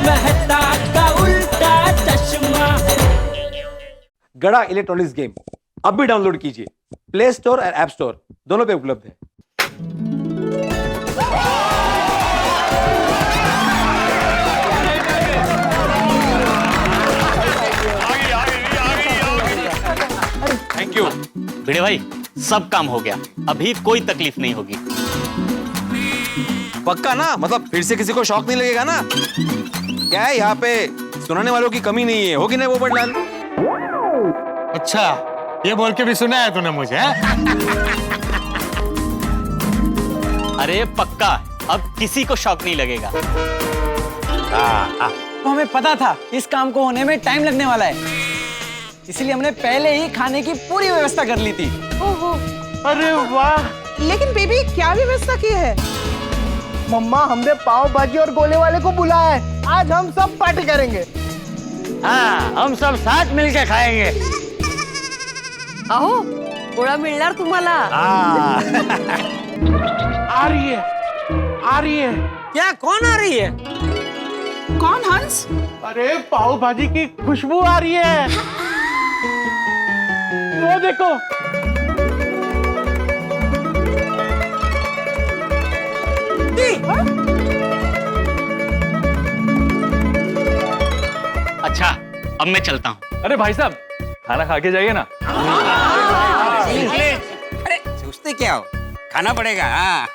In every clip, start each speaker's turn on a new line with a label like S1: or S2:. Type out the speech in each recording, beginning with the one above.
S1: मेहता का उल्टा चश्मा।
S2: गड़ा इलेक्ट्रॉनिक्स गेम अब भी डाउनलोड कीजिए, प्ले स्टोर और ऐप स्टोर दोनों पे उपलब्ध है।
S3: थैंक यू भिड़े भाई, सब काम हो गया, अभी कोई तकलीफ नहीं होगी।
S4: पक्का ना? मतलब फिर से किसी को शौक नहीं लगेगा ना? क्या है यहाँ पे सुनाने वालों की कमी नहीं है, होगी ना वो बड़लाल?
S5: अच्छा, ये बोल के भी सुना है तूने मुझे?
S3: अरे पक्का, अब किसी को शौक नहीं लगेगा।
S6: तो हमें पता था इस काम को होने में टाइम लगने वाला है, इसलिए हमने पहले ही खाने की पूरी व्यवस्था कर ली थी।
S7: ओहो,
S5: अरे वाह!
S7: लेकिन बेबी क्या व्यवस्था की है? मम्मा, हमने पाव भाजी और गोले वाले को बुलाया है, आज हम सब पार्टी करेंगे।
S6: हाँ, हम सब साथ मिलके खाएंगे।
S7: अहो, गोळा मिळणार तुम्हाला।
S5: आ रही है, आ रही है।
S6: क्या, कौन आ रही है?
S7: कौन हंस?
S5: अरे पाव भाजी की खुशबू आ रही है। वो देखो।
S3: अच्छा, अब मैं चलता हूँ।
S2: अरे भाई साहब, खाना खा के जाइए ना।
S8: अरे सोचते क्या हो, खाना पड़ेगा। हाँ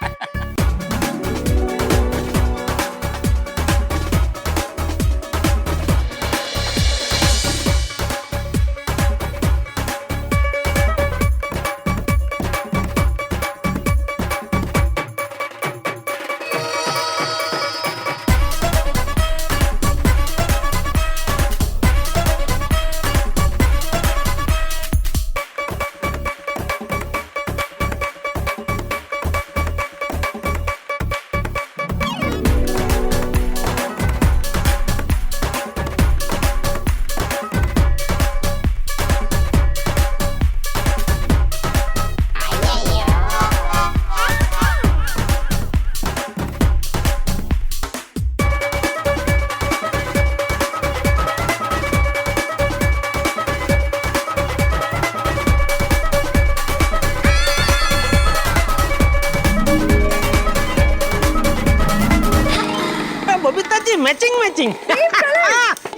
S6: मैचिंग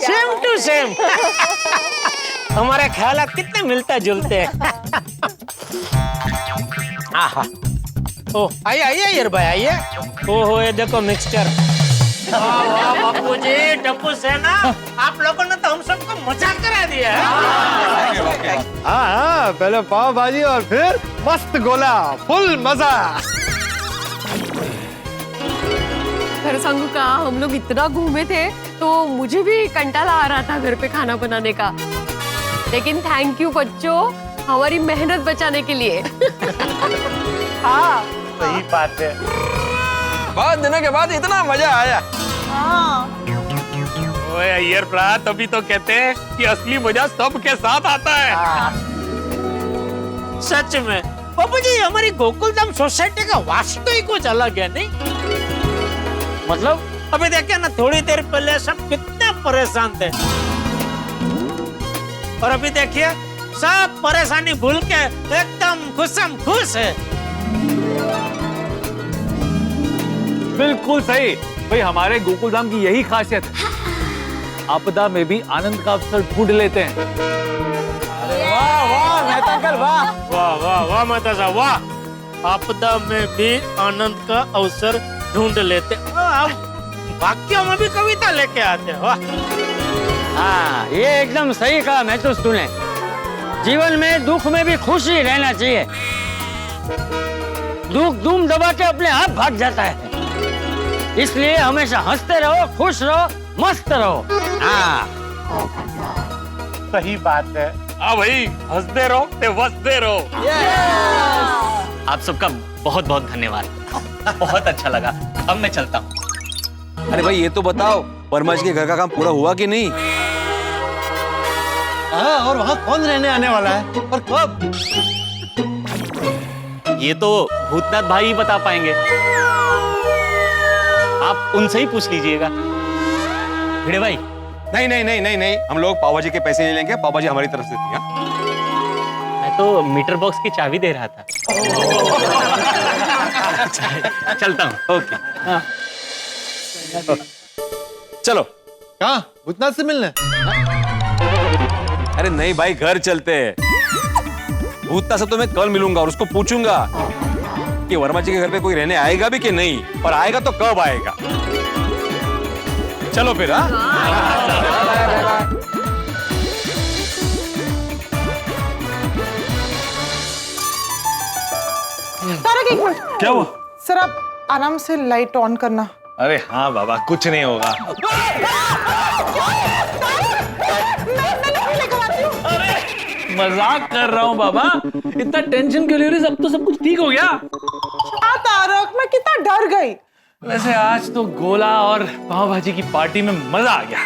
S6: सेम टू सेम। हमारे ख्याल कितने मिलते जुलते हैं। आहा, ओ आइए आइए यार भाई आइए। ओहो, ये देखो मिक्सचर। बापू जी, टप्पू सेना, आप लोगों ने तो हम सबको मजाक करा दिया।
S5: हाँ, पहले पाव भाजी और फिर मस्त गोला, फुल मजा।
S7: घर सांगू का, हम लोग इतना घूमे थे तो मुझे भी कंटाला आ रहा था घर पे खाना बनाने का, लेकिन थैंक यू बच्चों हमारी मेहनत बचाने के लिए। हाँ
S5: सही बात है।
S4: बहुत दिनों के बाद इतना मजा आया।
S3: ओए अय्यर भ्रा, तभी तो कहते हैं कि असली मजा सबके साथ आता है।
S6: सच में बाबू जी, हमारी गोकुलधाम सोसाइटी का वास्तु ही कुछ अलग है नहीं? मतलब अभी देखिए ना, थोड़ी देर पहले सब कितने परेशान थे और अभी देखिए सब परेशानी भूल के एकदम खुशम खुश है।
S2: बिल्कुल सही भाई, हमारे गोकुलधाम की यही खासियत है, आपदा में भी आनंद का अवसर ढूंढ लेते हैं।
S6: वाह वाह मेहता अंकल, वाह
S3: वाह वाह वाह मेहता साहब, वाह।
S6: आपदा में भी आनंद का अवसर ढूंढ लेते। वाक्यों में भी कविता लेके आते। वाह, हाँ ये एकदम सही कहा मैं तो तूने। जीवन में दुख में भी खुशी रहना चाहिए। दुख दुम दबा के अपने आप भाग जाता है, इसलिए हमेशा हंसते रहो, खुश रहो, मस्त रहो। हाँ
S5: सही बात है।
S3: हाँ भाई, हंसते रहो ते वसते रहो। आप सबका बहुत बहुत धन्यवाद, बहुत अच्छा लगा। अब मैं चलता हूँ।
S4: अरे भाई ये तो बताओ, परमाज के घर का काम पूरा हुआ कि नहीं?
S5: हाँ, और वहाँ कौन रहने आने वाला है और कब?
S3: ये तो भूतनाथ भाई ही बता पाएंगे, आप उनसे ही पूछ लीजिएगा। भिड़े भाई
S4: नहीं नहीं नहीं नहीं नहीं, हम लोग पाव भाजी के पैसे नहीं लेंगे, पाव भाजी हमारी तरफ से थी। हाँ?
S3: मैं तो मीटर बॉक्स की चाबी दे रहा था। चलता हूँ।
S4: ओके चलो।
S5: कहाँ? भूतनाथ से मिलने?
S4: अरे नहीं भाई, घर चलते हैं। भूतनाथ से तो मैं कल मिलूंगा और उसको पूछूंगा कि वर्मा जी के घर पे कोई रहने आएगा भी कि नहीं, और आएगा तो कब आएगा। चलो फिर। हाँ
S9: तारक, एक मिनट।
S5: क्या हुआ?
S9: सर आप आराम से लाइट ऑन करना।
S5: अरे हाँ बाबा, कुछ नहीं होगा। मजाक कर रहा हूँ बाबा, इतना टेंशन क्यों ले रही? अब तो सब कुछ ठीक हो गया।
S9: हाँ तारक, मैं कितना डर गई।
S5: वैसे आज तो गोला और पाव भाजी की पार्टी में मजा आ गया।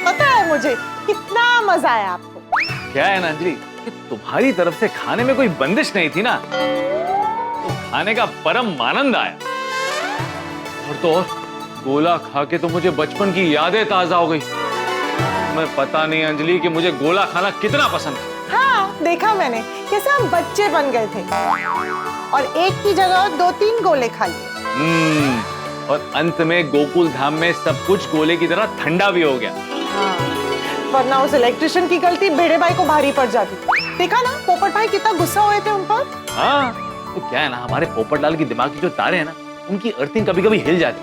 S9: पता है मुझे कितना मजा आया आपको।
S5: क्या है ना अंजलि कि तुम्हारी तरफ से खाने में कोई बंदिश नहीं थी ना, तो खाने का परम आनंद आया। और तो और गोला खा के तो मुझे बचपन की यादें ताजा हो गई। मैं पता नहीं अंजलि कि मुझे गोला खाना कितना पसंद है।
S9: हाँ देखा मैंने, कैसे हम बच्चे बन गए थे और एक की जगह 2-3 गोले खा लिए।
S5: और अंत में गोकुल धाम में सब कुछ गोले की तरह ठंडा भी हो गया।
S9: वरना उस इलेक्ट्रिशियन की गलती भिड़े भाई को भारी पड़ जाती। देखा ना पोपट भाई कितना गुस्सा हुए थे उन पर।
S5: हाँ तो क्या है ना, हमारे पोपट लाल की दिमाग की जो तारे हैं ना, उनकी अर्थिंग कभी कभी हिल जाती,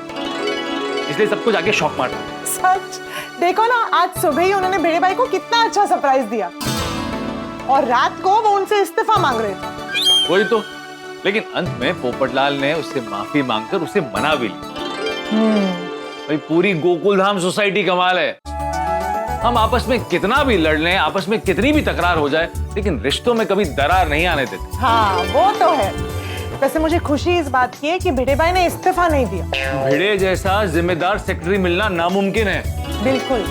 S5: इसलिए सब कुछ आगे शॉक मारता।
S9: सच देखो ना, आज सुबह ही उन्होंने भिड़े भाई को कितना अच्छा सरप्राइज दिया और रात को वो उनसे इस्तीफा मांग रहे थे।
S5: वही तो, लेकिन अंत में पोपटलाल ने उससे माफी मांगकर उसे मना भी ली। भाई पूरी गोकुल धाम सोसाइटी कमाल है। हम आपस में कितना भी लड़ लें, आपस में कितनी भी तकरार हो जाए, लेकिन रिश्तों में कभी दरार नहीं आने देते।
S9: हाँ वो तो है। वैसे मुझे खुशी इस बात की है कि भिड़े भाई ने इस्तीफा नहीं दिया।
S5: भिड़े जैसा जिम्मेदार सेक्रेटरी मिलना नामुमकिन है।
S9: बिल्कुल,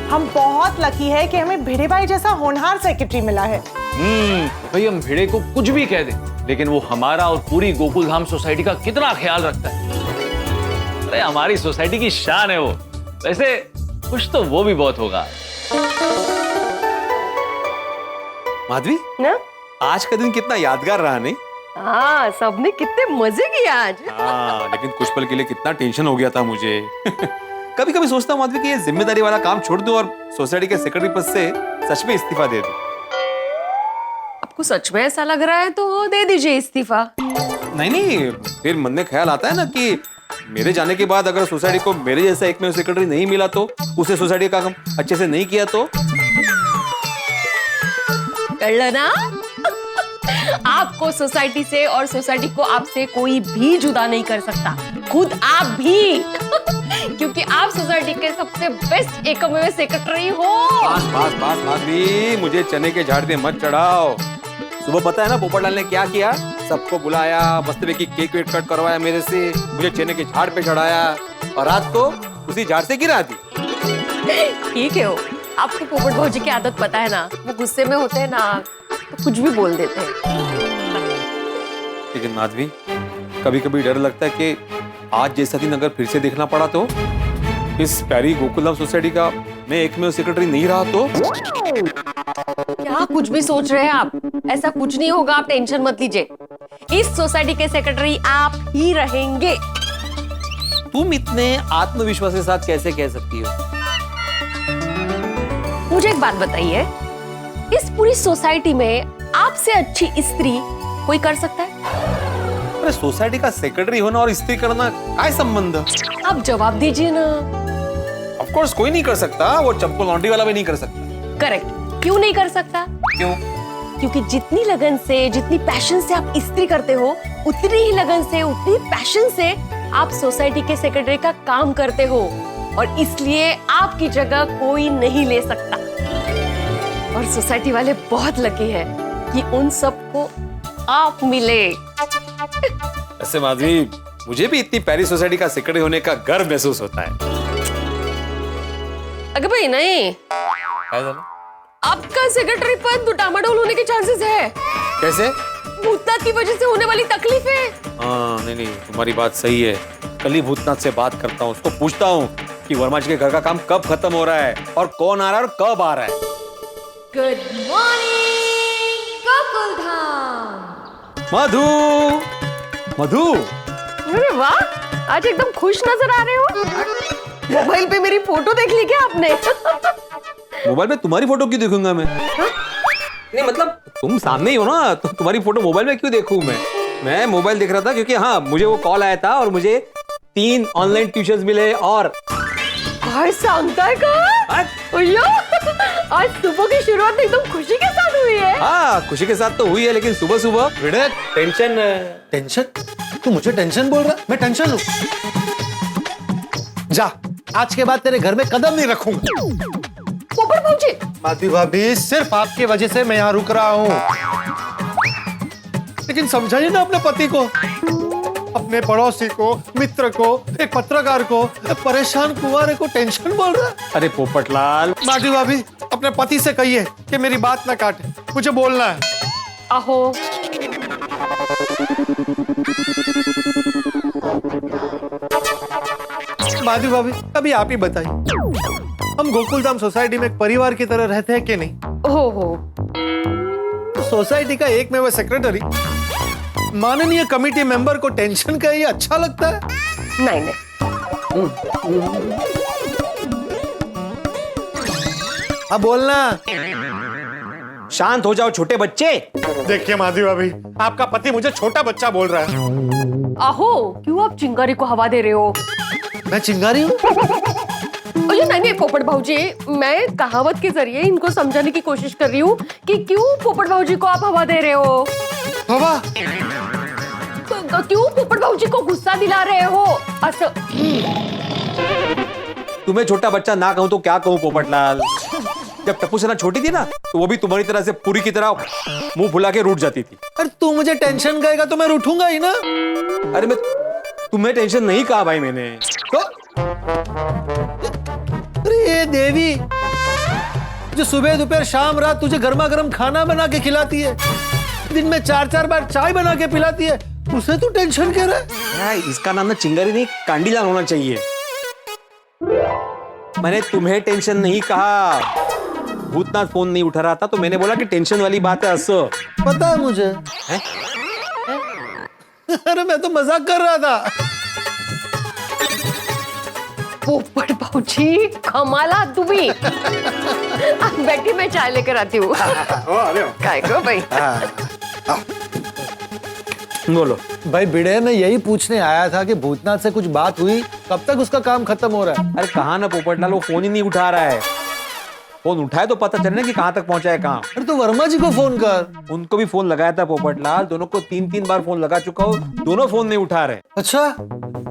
S9: हम बहुत लकी है कि हमें भिड़े भाई जैसा होनहार सेक्रेटरी मिला है।
S5: भाई हम भिड़े को कुछ भी कह दें, लेकिन वो हमारा और पूरी गोकुल धाम सोसाइटी का कितना ख्याल रखता है। अरे हमारी सोसाइटी की शान है वो। वैसे खुश तो वो भी बहुत होगा।
S4: माधवी
S7: ना?
S4: आज का दिन कितना यादगार रहा नहीं?
S7: हाँ, सबने कितने मजे किए आज।
S4: हाँ लेकिन कुछ पल के लिए कितना टेंशन हो गया था मुझे। कभी कभी सोचता हूँ माधवी कि ये जिम्मेदारी वाला काम छोड़ दूं और सोसाइटी के सेक्रेटरी पद से सच में इस्तीफा दे दूं।
S7: आपको सच में ऐसा लग रहा है तो दे दीजिए इस्तीफा।
S4: नहीं नहीं, फिर मन में ख्याल आता है ना कि मेरे जाने के बाद अगर सोसाइटी को मेरे जैसा एक में सेक्रेटरी नहीं मिला तो, उसे सोसाइटी का काम अच्छे से नहीं किया तो।
S7: कर लो ना। आपको सोसाइटी से और सोसाइटी को आपसे कोई भी जुदा नहीं कर सकता, खुद आप भी। क्योंकि आप सोसाइटी के सबसे बेस्ट एकमेव सेक्रेटरी हो।
S4: बस माधवी, मुझे चने के झाड़ पे मत चढ़ाओ। सुबह पता है ना पोपटलाल ने क्या किया? सबको बुलाया, मस्त की केक वेक कट करवाया मेरे से, मुझे चने के झाड़ पे चढ़ाया और रात को उसी झाड़ से गिरा दी।
S7: ठीक है, आपको पोपट भौजी की आदत पता है ना, वो गुस्से में होते हैं ना तो कुछ भी बोल देते हैं।
S4: लेकिन माधवी, कभी कभी डर लगता है कि आज जैसा दिन अगर फिर से देखना पड़ा तो, इस प्यारी गोकुलधाम सोसाइटी का मैं एकमेव सेक्रेटरी नहीं रहा तो।
S7: क्या कुछ भी सोच रहे हैं आप? ऐसा कुछ नहीं होगा, आप टेंशन मत लीजिए। इस सोसाइटी के सेक्रेटरी आप ही रहेंगे।
S2: तुम इतने आत्मविश्वास के साथ कैसे कह सकती हो?
S7: मुझे एक बात बताइए, इस पूरी सोसाइटी में आपसे अच्छी स्त्री कोई कर सकता है?
S4: अरे सोसाइटी का सेक्रेटरी होना और स्त्री करना क्या संबंध?
S7: आप जवाब दीजिए ना।
S4: ऑफ कोर्स कोई नहीं कर सकता, वो चप्पल लॉन्ड्री वाला भी नहीं कर सकता।
S7: करेक्ट। क्यों नहीं कर सकता?
S4: क्यों?
S7: क्योंकि जितनी लगन से, जितनी पैशन से आप स्त्री करते हो, उतनी ही लगन से, उतनी पैशन से आप सोसाइटी के सेक्रेटरी का काम करते हो, और इसलिए आपकी जगह कोई नहीं ले सकता। और सोसाइटी वाले बहुत लकी है कि उन सबको आप मिले।
S4: ऐसे माधवी, मुझे भी इतनी प्यारी सोसाइटी का सेक्रेटरी होने का गर्व महसूस होता है।
S7: अगर भाई नहीं, आपका सेक्रेटरी पद डामाडोल होने के चांसेस है।
S4: कैसे?
S7: भूतनाथ की वजह से होने वाली तकलीफ है।
S4: हाँ नहीं, तुम्हारी बात सही है। कल ही भूतनाथ से बात करता हूँ, उसको पूछता हूँ कि वर्मा जी के घर का काम कब खत्म हो रहा है और कौन आ रहा है और कब आ रहा है।
S7: Good morning Gokuldham.
S2: मधु, मधु,
S7: अरे वाह, आज एकदम खुश नजर आ रहे हो। मोबाइल पे मेरी फोटो देख ली क्या आपने?
S2: मोबाइल में तुम्हारी फोटो क्यों देखूंगा मैं? नहीं मतलब तुम सामने ही हो ना, तो तुम्हारी फोटो मोबाइल में क्यों देखूं मैं मोबाइल देख रहा था क्योंकि हाँ मुझे वो कॉल आया था और मुझे 3 ऑनलाइन ट्यूशंस मिले और
S7: काय सांगताय का? अय्यो, आज सुबह की शुरुआत एकदम खुशी के साथ हुई है।
S2: हाँ खुशी के साथ तो हुई है, लेकिन सुबह सुबह टेंशन।
S10: टेंशन? तू मुझे टेंशन बोल रहा? मैं टेंशन लूं? जा, आज के बाद तेरे घर में कदम नहीं रखूंगा।
S7: पोपट भाऊजी,
S10: माधवी भाभी, सिर्फ आपकी वजह से मैं यहाँ रुक रहा हूँ। लेकिन समझाइए ना अपने पति को, अपने पड़ोसी को, मित्र को, एक पत्रकार को, परेशान कुंवारे को टेंशन बोल रहा है।
S2: अरे पोपटलाल,
S10: माधवी भाभी, अपने पति से कहिए कि मेरी बात ना काटे, मुझे बोलना है।
S7: अहो,
S10: माधवी भाभी, अभी आप ही बताइए, हम गोकुलधाम सोसाइटी में एक परिवार की तरह रहते हैं कि नहीं?
S7: हो
S10: सोसाइटी का एकमेव सेक्रेटरी माननीय कमेटी मेंबर को टेंशन का ये अच्छा लगता है?
S7: नहीं नहीं,
S10: अब बोलना।
S2: शांत हो जाओ छोटे बच्चे।
S10: देखिए माधवी भाभी, आपका पति मुझे छोटा बच्चा बोल रहा है।
S7: अहो, क्यों आप चिंगारी को हवा दे रहे हो?
S10: मैं चिंगारी हूँ?
S7: अरे नहीं पोपट भाऊजी, मैं कहावत के जरिए इनको समझाने की कोशिश कर रही हूँ कि क्यों पोपट भाऊजी को आप हवा दे रहे हो।
S10: हवा?
S7: क्यों पोपट भाऊजी को गुस्सा दिला रहे हो?
S2: तुम्हें छोटा बच्चा ना कहूं तो क्या कहूं पोपटलाल। जब टप्पू सेना छोटी थी ना, तो वो भी तुम्हारी तरह से पूरी की तरह मुंह फुला के रूठ जाती थी।
S10: अरे तू मुझे टेंशन कहेगा तो मैं रूठूंगा ही ना।
S2: अरे मैं तुम्हें टेंशन नहीं कहा भाई मैंने
S10: तो? अरे ये देवी जो सुबह दोपहर शाम रात तुझे गर्मा गर्म खाना बना के खिलाती है, दिन में 4-4 बार चाय बना के पिलाती है, उसे तू टेंशन कह रहा है?
S2: यार, इसका नाम ना चिंगारी नहीं कांडीलाल होना चाहिए। मैंने तुम्हें टेंशन नहीं कहा। भूतनाथ फोन नहीं उठा रहा था तो मैंने बोला कि टेंशन वाली बात है। असो
S10: पता है मुझे। अरे मैं तो मजाक कर रहा था।
S7: पोपट भाऊजी, कमाला तुम्ही। बैठी, मैं चाय लेकर आती हूँ। काय को भाई?
S2: बोलो
S10: भाई बिड़े, मैं यही पूछने आया था कि भूतनाथ से कुछ बात हुई, कब तक उसका काम खत्म हो रहा है?
S2: अरे कहा ना पोपटलाल, वो फोन ही नहीं उठा रहा है। फोन उठाए तो पता चले कि कहाँ तक पहुंचा है कहाँ।
S10: अरे तो वर्मा जी को फोन कर।
S2: उनको भी फोन लगाया था पोपटलाल, दोनों को 3-3 बार फोन लगा चुका हूँ, दोनों फोन नहीं उठा रहे।
S10: अच्छा,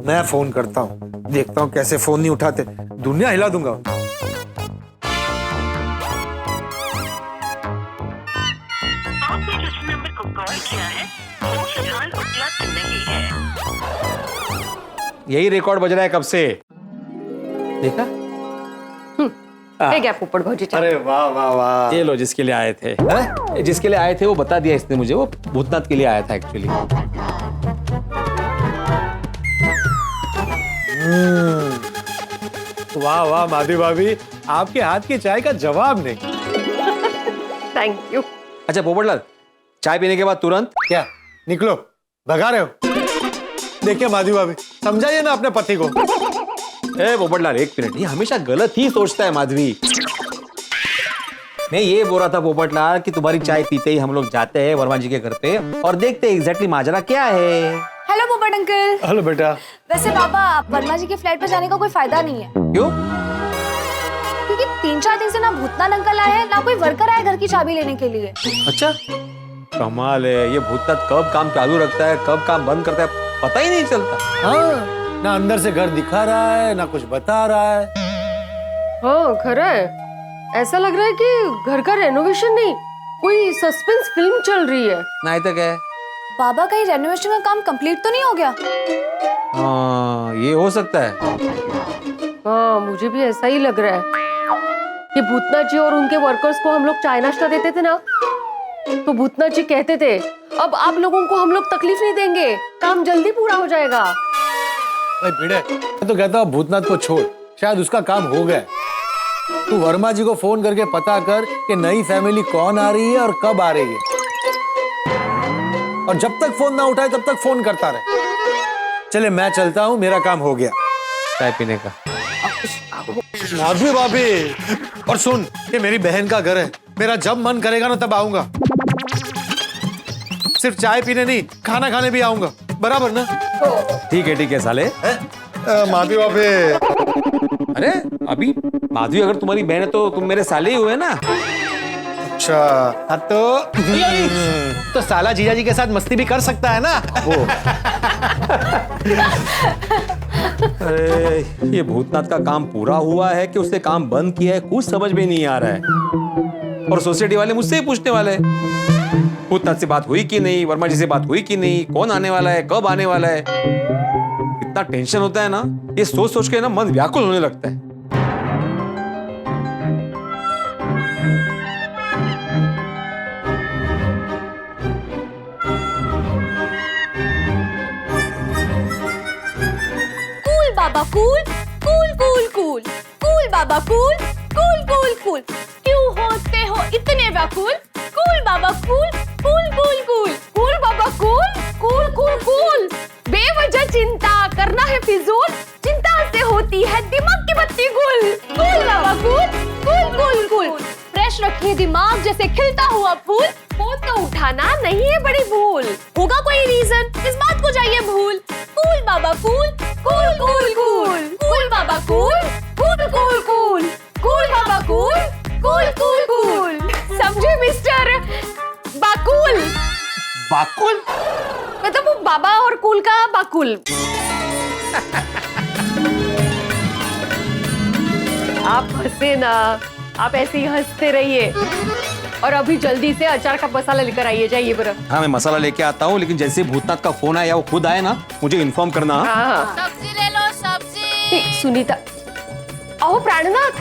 S10: मैं फोन करता हूँ, देखता हूँ कैसे फोन नहीं उठाते, दुनिया हिला दूंगा।
S11: आपने जिस नंबर को कॉल किया है वो फिलहाल उपलब्ध नहीं है।
S2: यही रिकॉर्ड बज रहा है कब से, देखा?
S7: क्या पोपट भाऊजी?
S10: अरे वाह वाह वाह।
S2: ये लो, जिसके लिए आए थे, जिसके लिए आए थे वो बता दिया इसने मुझे, वो भूतनाथ के लिए आया था एक्चुअली।
S10: वाह वाह माधवी भाभी, आपके हाथ की चाय का जवाब नहीं।
S7: Thank you.
S2: अच्छा पोपटलाल, चाय पीने के बाद तुरंत
S10: क्या निकलो, भगा रहे हो? देखिए माधवी भाभी, समझाइए ना अपने पति को।
S2: ए पोपटलाल, एक मिनट, ये हमेशा गलत ही सोचता है माधवी। मैं ये बोल रहा था पोपटलाल कि तुम्हारी चाय पीते ही हम लोग जाते हैं वर्मा जी के घर पे और देखते हैं एग्जैक्टली माजरा क्या है।
S12: हेलो पोपट अंकल।
S10: हेलो बेटा।
S12: वैसे पापा, वर्मा जी के फ्लैट पे जाने का कोई फायदा नहीं है।
S2: क्यों?
S12: क्योंकि 3-4 दिन से ना भूतनाथ अंकल आए हैं, ना कोई वर्कर आया घर की चाबी लेने के लिए।
S2: अच्छा, कमाल है, ये भूतनाथ कब काम चालू रखता है कब काम बंद करता है पता ही नहीं चलता।
S10: हाँ, ना अंदर से घर दिखा रहा है ना कुछ बता रहा है।
S7: हाँ खरा है, ऐसा लग रहा है कि घर का रेनोवेशन नहीं, कोई सस्पेंस फिल्म चल रही है।
S2: नहीं तो क्या है?
S12: बाबा, कहीं रेनोवेशन का काम कंप्लीट तो नहीं हो गया?
S2: हाँ, ये हो सकता है।
S7: हाँ, मुझे भी ऐसा ही लग रहा है कि भूतनाथ जी और उनके वर्कर्स को हम लोग चाय नाश्ता देते थे ना, तो भूतनाथ जी कहते थे अब आप लोगों को हम लोग तकलीफ नहीं देंगे, काम जल्दी पूरा हो जाएगा।
S10: भाई भिड़े, मैं तो कहता हूँ भूतनाथ को छोड़, शायद उसका काम हो गया। तू वर्मा जी को फोन करके पता कर कि नई फैमिली कौन आ रही है और कब आ रही है, और जब तक फोन ना उठाए तब तक फोन करता रहे। चले मैं चलता हूँ, मेरा काम हो गया।
S2: चाय पीने का।
S10: माधवी भाभी, और सुन, ये मेरी बहन का घर है, मेरा जब मन करेगा ना तब आऊंगा। सिर्फ चाय पीने नहीं, खाना खाने भी आऊंगा, बराबर ना?
S2: ठीक है साले।
S10: माधवी भाभी।
S2: अरे अभी माधवी अगर तुम्हारी बहन है तो तुम मेरे साले ही हुए ना।
S10: अच्छा, हाँ तो साला जीजा जी के साथ मस्ती भी कर सकता है ना।
S2: अरे ये भूतनाथ का काम पूरा हुआ है कि उसने काम बंद किया है, कुछ समझ में नहीं आ रहा है। और सोसाइटी वाले मुझसे ही पूछने वाले हैं, भूतनाथ से बात हुई कि नहीं, वर्मा जी से बात हुई कि नहीं, कौन आने वाला है, कब आने वाला है। इतना टेंशन होता है ना, ये सोच सोच के ना मन व्याकुल होने लगता है।
S12: बाबा cool cool cool cool cool बाबा कूल कूल कूल कूल, क्यों होते हो इतने व्याकुल? कूल बाबा cool cool cool cool cool बाबा कूल कूल कूल कूल। बेवजह चिंता करना है फिजूल, चिंता से होती है दिमाग की बत्ती गुल। कूल बाबा cool cool cool cool, fresh रखिए दिमाग जैसे खिलता हुआ फूल। फोन तो उठाना नहीं है बड़ी भूल, होगा कोई रीजन इस बात को जाइए भूल। कूल बाबा cool cool cool cool cool बाबा cool cool cool cool cool बाबा कूल कूल कूल कूल। समझे मिस्टर बाकुल?
S2: बाकुल
S7: मतलब वो बाबा और कूल का बाकुल। आप हंसे ना, आप ऐसे ही हंसते रहिए। और अभी जल्दी से अचार का मसाला लेकर आइए, जाइए बरा।
S2: हाँ मैं मसाला लेके आता हूँ, लेकिन जैसे भूतनाथ का फोन आया, वो खुद आए ना, मुझे इन्फॉर्म करना।
S7: हाँ।
S12: सब्जी ले लो सब्जी।
S7: सुनीता, आओ प्राणनाथ।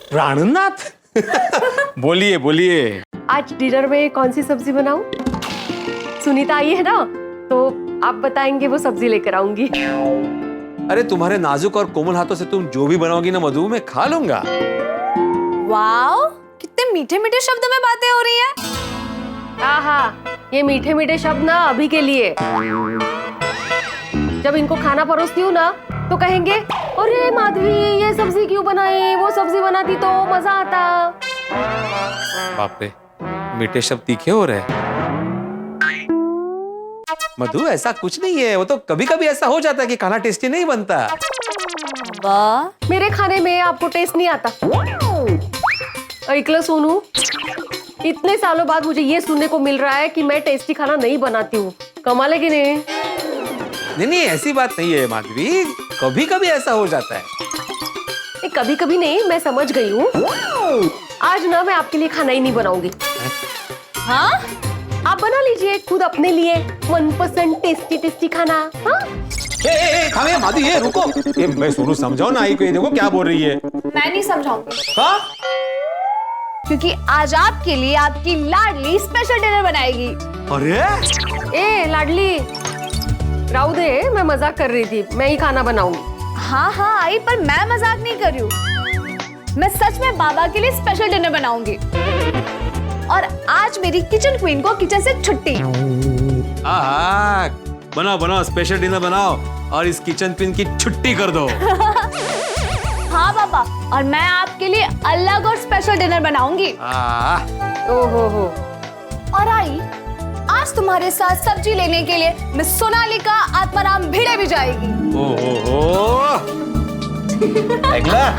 S2: प्राणनाथ? बोलिए बोलिए।
S7: आज डिनर में कौन सी सब्जी बनाऊं? सुनीता आई है ना, तो आप बताएंगे वो सब्जी लेकर आऊंगी।
S2: अरे तुम्हारे नाजुक और कोमल हाथों से तुम जो भी बनाओगी ना मधु, मैं खा लूंगा।
S12: वाओ, कितने मीठे मीठे शब्दों में बातें हो रही हैं।
S7: हाँ, ये मीठे मीठे शब्द ना अभी के लिए। जब इनको खाना परोसती हूँ ना, तो कहेंगे अरे माधवी ये सब्जी क्यों बनाई, वो सब्जी बनाती तो मजा आता।
S2: बाप रे, मीठे शब्द तीखे हो रहे हैं। मधु ऐसा कुछ नहीं है, वो तो कभी कभी ऐसा हो जाता है कि खाना टेस्टी नहीं बनता।
S12: वाह,
S7: मेरे खाने में आपको टेस्ट नहीं आता। ऐकलं सोनू, इतने सालों बाद मुझे ये सुनने को मिल रहा है कि मैं टेस्टी खाना नहीं बनाती हूँ। कमाल है कि नहीं?
S2: नहीं ऐसी बात नहीं है माधवी, कभी कभी ऐसा हो जाता है।
S7: कभी कभी नहीं, मैं समझ गई हूँ। आज ना मैं आपके लिए खाना ही नहीं बनाऊंगी।
S12: हाँ,
S7: आप बना लीजिए खुद अपने लिए मनपसंद टेस्टी टेस्टी खाना। हाँ?
S2: खाने माधु, ये रुको, ये मैं सोनू समझाओ ना, आई को, ये देखो क्या बोल रही है।
S12: मैं नहीं समझाऊंगी।
S2: हाँ?
S12: क्योंकि आज आपके लिए आपकी लाडली स्पेशल डिनर बनाएगी।
S2: अरे
S7: ए लाडली, राहु दे, मैं मजाक कर रही थी, मैं ही खाना बनाऊंगी।
S12: हाँ हाँ आई, पर मैं मजाक नहीं कर रही हूँ, मैं सच में बाबा के लिए स्पेशल डिनर बनाऊंगी। और आज मेरी किचन क्वीन को किचन से छुट्टी।
S2: बनाओ बनाओ, स्पेशल डिनर बनाओ और इस किचन क्वीन की छुट्टी कर दो।
S12: हाँ बाबा, और मैं आपके लिए अलग और स्पेशल डिनर बनाऊंगी।
S7: ओहो।
S12: और आई, आज तुम्हारे साथ सब्जी लेने के लिए मिस सोनालिका आत्माराम भिड़े भी जाएगी।
S5: अगला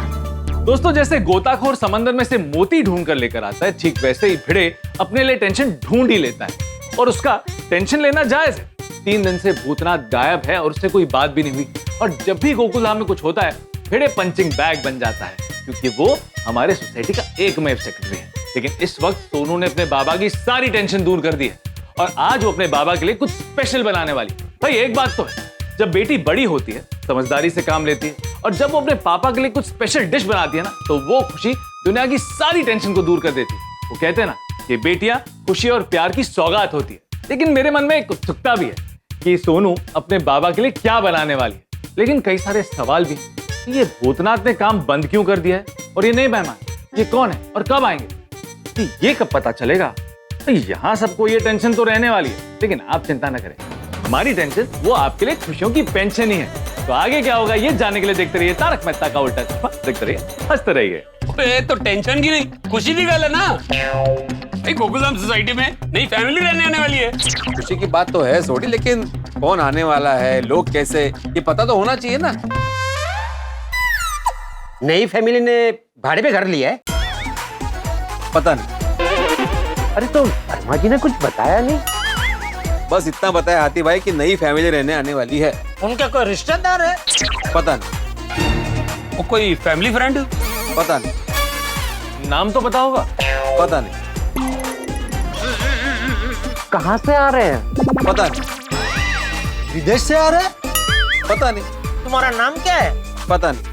S5: दोस्तों, जैसे गोताखोर समंदर में से मोती ढूंढ कर लेकर आता है, ठीक वैसे ही भिड़े अपने लिए टेंशन ढूंढ ही लेता है। और उसका टेंशन लेना जायज है। 3 दिन से भूतनाथ गायब है और उससे कोई बात भी नहीं हुई। और जब भी गोकुलधाम में कुछ होता है, भिड़े पंचिंग बैग बन जाता है, क्योंकि वो हमारे सोसाइटी का एकमेव सेक्रेटरी है। लेकिन इस वक्त सोनू ने अपने बाबा की सारी टेंशन दूर कर दी है और आज वो अपने बाबा के लिए कुछ स्पेशल बनाने वाली। भाई एक बात तो है, जब बेटी बड़ी होती है समझदारी से काम लेती है, और जब वो अपने पापा के लिए कुछ स्पेशल डिश बनाती है ना, तो वो खुशी दुनिया की सारी टेंशन को दूर कर देती है। वो कहते हैं ना कि बेटियां खुशी और प्यार की सौगात होती है। लेकिन मेरे मन में एक उत्सुकता भी है कि सोनू अपने बाबा के लिए क्या बनाने वाली है। लेकिन कई सारे सवाल भी। ये भूतनाथ ने काम बंद क्यों कर दिया है, और ये नए मेहमान ये कौन है और कब आएंगे, तो ये कब पता चलेगा। तो यहाँ सबको ये टेंशन तो रहने वाली है, लेकिन आप चिंता न करें, हमारी टेंशन वो आपके लिए खुशियों की पेंशन ही है। तो आगे क्या होगा ये जानने के लिए देखते रहिए तारक मेहता का उल्टा चश्मा। देखते रहिए, हंसते रहिए।
S8: ओए, तो टेंशन की नहीं, खुशी की गल है ना। भाई गोकुलधाम सोसाइटी में नई फैमिली रहने आने वाली है।
S4: खुशी की बात तो है सोडी, लेकिन कौन आने वाला है, लोग कैसे, ये पता तो होना चाहिए ना।
S8: नई फैमिली ने भाड़े पे घर लिया है?
S4: पता नहीं।
S8: अरे तो वर्मा जी ने कुछ बताया नहीं?
S4: बस इतना बताया हाथी भाई कि नई फैमिली रहने आने वाली है।
S6: उनके कोई रिश्तेदार है?
S4: पता नहीं।
S8: वो कोई फैमिली फ्रेंड?
S4: पता नहीं।
S5: नाम तो पता होगा?
S4: पता नहीं।
S6: कहाँ से आ रहे हैं?
S4: पता नहीं।
S10: विदेश से आ रहे हैं?
S4: पता नहीं।
S6: तुम्हारा नाम क्या है?
S4: पता नहीं।